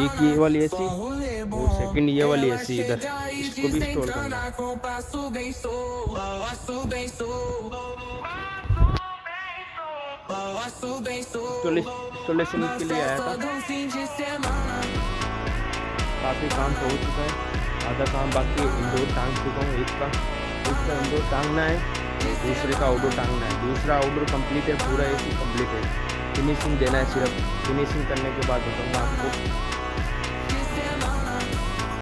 एक ये वाली एसी और सेकंड ये वाली एसी इधर, इसको भी इंस्टॉल करना है। इंस्टॉलेशन के लिए आया था, काफ़ी काम तो हो चुका है, आधा काम बाकी इंडोर टांग चुका हूँ। एक का इंडोर टांगना है, दूसरे का आउटडोर टांगना है। दूसरा आउटडोर कंप्लीट है, पूरा एसी कंप्लीट है, फिनिशिंग देना है। सिर्फ फिनिशिंग करने के बाद बताऊँगा आपको।